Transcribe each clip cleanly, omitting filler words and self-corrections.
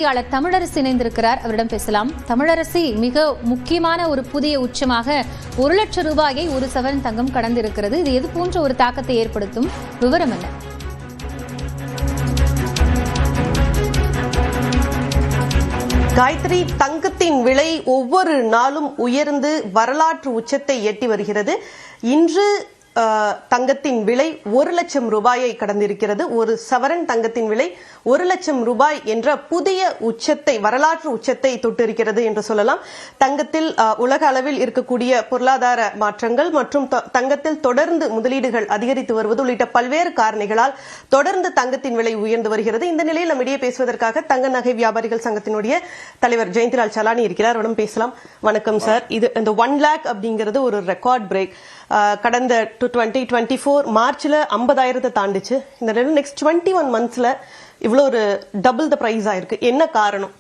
தமிழரசி இணைந்திருக்கிறார், அவரிடம் பேசலாம். தமிழரசி, மிக முக்கியமான ஒரு புதிய உச்சமாக 1 லட்சம் ரூபாயை ஒரு சவரன் தங்கம் கடந்திருக்கிறது. இது எது போன்ற ஒரு தாக்கத்தை ஏற்படுத்தும்? விவரம் என்ன? காயத்ரி, தங்கத்தின் விலை ஒவ்வொரு நாளும் உயர்ந்து வரலாற்று உச்சத்தை எட்டி வருகிறது. இன்று தங்கத்தின் விலை 1 லட்சம் ரூபாயை கடந்திருக்கிறது. ஒரு சவரன் தங்கத்தின் விலை 1 லட்சம் ரூபாய் என்ற புதிய உச்சத்தை, வரலாற்று உச்சத்தை தொட்டிருக்கிறது என்று சொல்லலாம். தங்கத்தில் உலக அளவில் இருக்கக்கூடிய பொருளாதார மாற்றங்கள் மற்றும் தங்கத்தில் தொடர்ந்து முதலீடுகள் அதிகரித்து வருவது உள்ளிட்ட பல்வேறு காரணிகளால் தொடர்ந்து தங்கத்தின் விலை உயர்ந்து வருகிறது. இந்த நிலையில் நம்மிடையே பேசுவதற்காக தங்க நகை வியாபாரிகள் சங்கத்தினுடைய தலைவர் ஜெயந்திலால் சலானி இருக்கிறார். அவரிடம் பேசலாம். வணக்கம் சார். இது இந்த 1 lakh அப்படிங்கிறது ஒரு ரெக்கார்ட் பிரேக். கடந்த 2024 மார்ச்ல 50,000 தாண்டிச்சு. இந்த நெக்ஸ்ட் 21 monthsல இவ்வளவு ஒரு டபுள் த பிரைஸ் ஆயிருக்கு. என்ன காரணம்?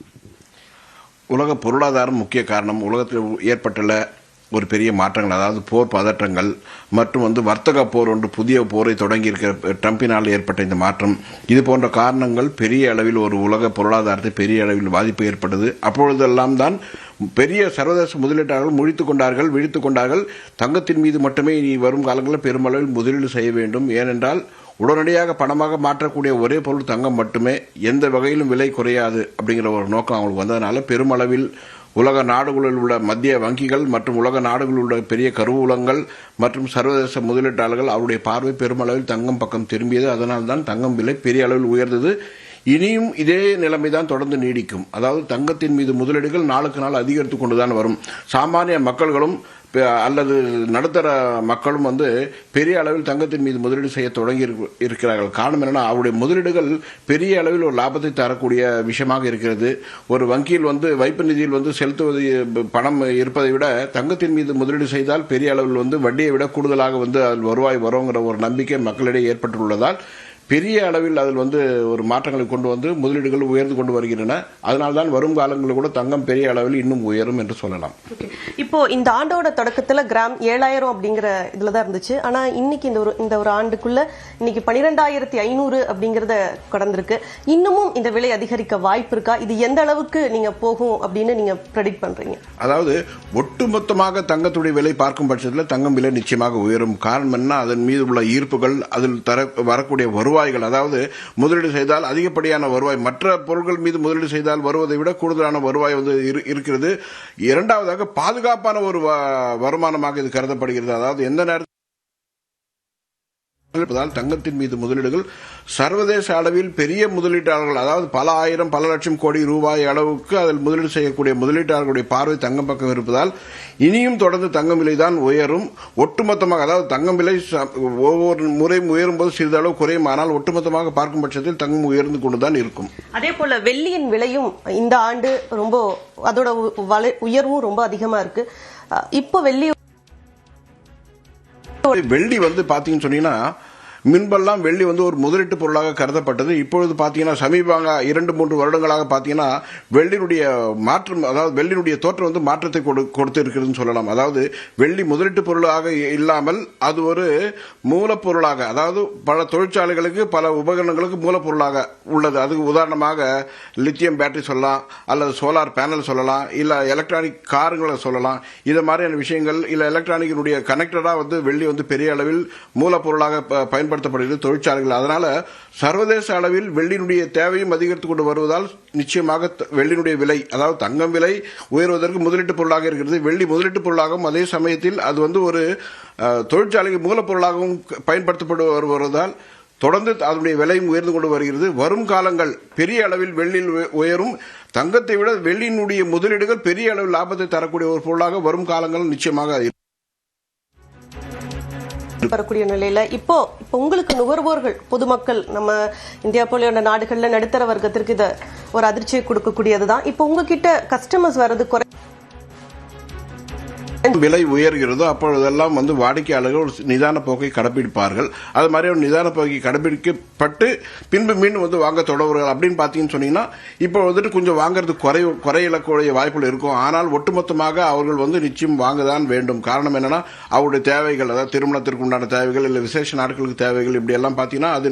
உலக பொருளாதாரம் முக்கிய காரணம். உலகத்தில் ஏற்பட்டுள்ள ஒரு பெரிய மாற்றங்கள், அதாவது போர் பதற்றங்கள் மற்றும் வர்த்தக போர் ஒன்று புதிய போரை தொடங்கி இருக்கிற ட்ரம்பினால் ஏற்பட்ட இந்த மாற்றம், இது போன்ற காரணங்கள் பெரிய அளவில் ஒரு உலக பொருளாதாரத்தை பெரிய அளவில் பாதிப்பு ஏற்பட்டது. அப்பொழுதெல்லாம் தான் பெரிய சர்வதேச முதலீட்டாளர்கள் விழித்துக் கொண்டார்கள். தங்கத்தின் மீது மட்டுமே இனி வரும் காலங்களில் பெருமளவில் முதலீடு செய்ய வேண்டும். ஏனென்றால் உடனடியாக பணமாக மாற்றக்கூடிய ஒரே பொருள் தங்கம் மட்டுமே, எந்த வகையிலும் விலை குறையாது அப்படிங்கிற ஒரு நோக்கம் அவங்களுக்கு வந்ததுனால பெருமளவில் உலக நாடுகளில் உள்ள மத்திய வங்கிகள் மற்றும் உலக நாடுகளில் உள்ள பெரிய கருவூலங்கள் மற்றும் சர்வதேச முதலீட்டாளர்கள் அவருடைய பார்வை பெருமளவில் தங்கம் பக்கம் திரும்பியது. அதனால்தான் தங்கம் விலை பெரிய அளவில் உயர்ந்தது. இனியும் இதே நிலைமைதான் தொடர்ந்து நீடிக்கும். அதாவது தங்கத்தின் மீது முதலீடுகள் நாளுக்கு நாள் அதிகரித்து கொண்டுதான் வரும். சாமானிய மக்கள்களும் அல்லது நடுத்தர மக்களும் பெரிய அளவில் தங்கத்தின் மீது முதலீடு செய்ய தொடங்கி இருக்கிறார்கள். காரணம் என்னன்னா, அவருடைய முதலீடுகள் பெரிய அளவில் ஒரு லாபத்தை தரக்கூடிய விஷயமாக இருக்கிறது. ஒரு வங்கியில் வைப்பு நிதியில் செலுத்துவது பணம் இருப்பதை விட தங்கத்தின் மீது முதலீடு செய்தால் பெரிய அளவில் வட்டியை விட கூடுதலாக அதில் வருவாய் வருங்கிற ஒரு நம்பிக்கை மக்களிடையே ஏற்பட்டுள்ளதால் பெரிய அளவில் அதில் ஒரு மாற்றங்களை கொண்டு முதலீடுகள் உயர்ந்து கொண்டு வருகின்றன. அதனால்தான் வரும் காலங்களில் கூட தங்கம் பெரிய அளவில் இன்னும் உயரும் என்று சொல்லலாம். இப்போ இந்த ஆண்டோட தொடக்கத்தில் கிராம் 7,000 அப்படிங்கிற இதுல தான் இருந்துச்சு. ஆனா இன்னைக்கு இந்த ஒரு ஆண்டுக்குள்ள இன்னைக்கு 12,500 அப்படிங்கறத கடந்திருக்கு. இன்னமும் இந்த விலை அதிகரிக்க வாய்ப்பு இருக்கா? இது எந்த அளவுக்கு நீங்க போகும் அப்படின்னு நீங்க ப்ரெடிக்ட் பண்றீங்க? அதாவது ஒட்டுமொத்தமாக தங்கத்துடைய விலை பார்க்கும் பட்சத்தில் தங்கம் விலை நிச்சயமாக உயரும். காரணம் என்ன? அதன் மீது உள்ள ஈர்ப்புகள், அதில் வரக்கூடிய வருவாய்கள், அதாவது முதலீடு செய்தால் அதிகப்படியான வருவாய், மற்ற பொருட்கள் மீது முதலீடு செய்தால் வருவதை விட கூடுதலான வருவாய் இருக்கிறது. இரண்டாவதாக பாதுகாப்பான ஒரு வருமானமாக இது கருதப்படுகிறது. அதாவது எந்த நேரத்தில் தங்கத்தின் மீது முதலீடுகள் சர்வதேச அளவில் பெரிய முதலீட்டாளர்கள், அதாவது பல ஆயிரம் பல லட்சம் கோடி ரூபாய் அளவுக்கு அதில் முதலீடு செய்யக்கூடிய முதலீட்டாளர்களுடைய பார்வை தங்கம் பக்கம் இருப்பதால் இனியும் தொடர்ந்து தங்கம் விலை தான் உயரும். ஒட்டுமொத்தமாக, அதாவது தங்கம் விலை ஒவ்வொரு முறையும் உயரும் போது சிறிதளவு குறையும். ஆனால் ஒட்டுமொத்தமாக பார்க்கும் பட்சத்தில் தங்கம் உயர்ந்து கொண்டுதான் இருக்கும். அதே போல வெள்ளியின் விலையும் இந்த ஆண்டு ரொம்ப, அதோட உயர்வும் ரொம்ப அதிகமா இருக்கு. இப்போ வெள்ளி பாத்தீங்கன்னு சொன்னீங்கன்னா, மின்பெல்லாம் வெள்ளி ஒரு முதலீட்டு பொருளாக கருதப்பட்டது. இப்பொழுது பாத்தீங்கன்னா சமீப 2-3 வருடங்களாக பாத்தீங்கன்னா வெள்ளியினுடைய மாற்றம், அதாவது வெள்ளியினுடைய தோற்றம் மாற்றத்தை கொடுத்து இருக்கிறதுன்னு சொல்லலாம். அதாவது வெள்ளி முதலீட்டு பொருளாக இல்லாமல் அது ஒரு மூலப்பொருளாக, அதாவது பல தொழிற்சாலைகளுக்கு பல உபகரணங்களுக்கு மூலப்பொருளாக உள்ளது. அதுக்கு உதாரணமாக லித்தியம் பேட்டரி சொல்லலாம், அல்லது சோலார் பேனல் சொல்லலாம், இல்ல எலக்ட்ரானிக் காருங்களை சொல்லலாம். இது மாதிரியான விஷயங்கள், இல்ல எலக்ட்ரானிக்கினுடைய கனெக்டரா வெள்ளி பெரிய அளவில் மூலப்பொருளாக பயன்படுத்தப்படுகிறது தொழிற்சாலைகள். அதனால சர்வதேச அளவில் வெள்ளியினுடைய தேவையும் அதிகரித்துக் கொண்டு வருவதால் நிச்சயமாக வெள்ளியினுடைய விலை, அதாவது தங்கம் விலை உயர்வதற்கு முதலீட்டு பொருளாக இருக்கிறது. வெள்ளி முதலீட்டு பொருளாகவும் அதே சமயத்தில் அது ஒரு தொழிற்சாலைக்கு மூலப்பொருளாகவும் பயன்படுத்தப்பட்டு வருவதால் தொடர்ந்து அதனுடைய விலையும் உயர்ந்து கொண்டு வருகிறது. வரும் காலங்கள் பெரிய அளவில் வெள்ளியில் உயரும். தங்கத்தை விட வெள்ளியினுடைய முதலீடுகள் பெரிய அளவில் லாபத்தை தரக்கூடிய ஒரு பொருளாக வரும் காலங்கள் நிச்சயமாக வரக்கூடிய நிலையில இப்போ உங்களுக்கு நுகர்வோர்கள், பொதுமக்கள், நம்ம இந்தியா போல நாடுகள்ல நடுத்தர வர்க்கத்திற்கு இத ஒரு அதிர்ச்சியை கொடுக்கக்கூடியதுதான். இப்போ உங்ககிட்ட கஸ்டமர்ஸ் வர்றது விலை உயர்கிறதோ அப்பொழுதெல்லாம் வந்து வாடிக்கையாளர்கள் ஒரு நிதான போக்கை கடைபிடிப்பார்கள். அது மாதிரி ஒரு நிதான போக்கை கடைபிடிக்கப்பட்டு பின்பு மீண்டும் வந்து வாங்க தொடர்வார்கள். அப்படின்னு பார்த்தீங்கன்னு சொன்னீங்கன்னா இப்போ வந்துட்டு கொஞ்சம் வாங்குறது குறையக்கூடிய வாய்ப்புகள் இருக்கும். ஆனால் ஒட்டுமொத்தமாக அவர்கள் வந்து நிச்சயம் வாங்கதான் வேண்டும். காரணம் என்னன்னா அவருடைய தேவைகள், அதாவது திருமணத்திற்கு உண்டான தேவைகள், இல்லை விசேஷ நாட்களுக்கு தேவைகள், இப்படி எல்லாம் பார்த்தீங்கன்னா அது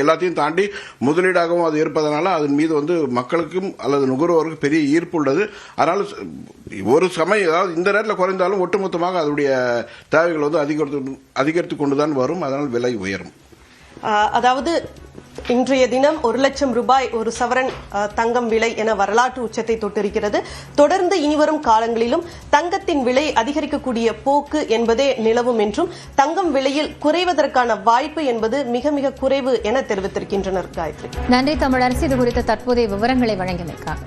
எல்லாத்தையும் தாண்டி முதலீடாகவும் அது இருப்பதனால அதன் மீது வந்து மக்களுக்கும் அல்லது நுகர்வோருக்கு பெரிய ஈர்ப்பு உள்ளது. அதனால ஒரு சமயம், அதாவது இந்த நேரத்தில் குறைந்தாலும் ஒட்டுமொத்தமாக அதனுடைய தேவைகள் வந்து அதிகரித்து கொண்டுதான் வரும். அதனால் விலை உயரும். அதாவது இன்றைய தினம் 1 லட்சம் ரூபாய் ஒரு சவரன் தங்கம் விலை என வரலாற்று உச்சத்தை தொட்டிருக்கிறது. தொடர்ந்து இனிவரும் காலங்களிலும் தங்கத்தின் விலை அதிகரிக்கக்கூடிய போக்கு என்பதே நிலவும் என்றும் தங்கம் விலையில் குறைவதற்கான வாய்ப்பு என்பது மிக மிக குறைவு என தெரிவித்திருக்கின்றனர். காயத்ரி, நன்றி தமிழரசி. இது குறித்த தற்போதைய விவரங்களை வழங்கியமைக்காக.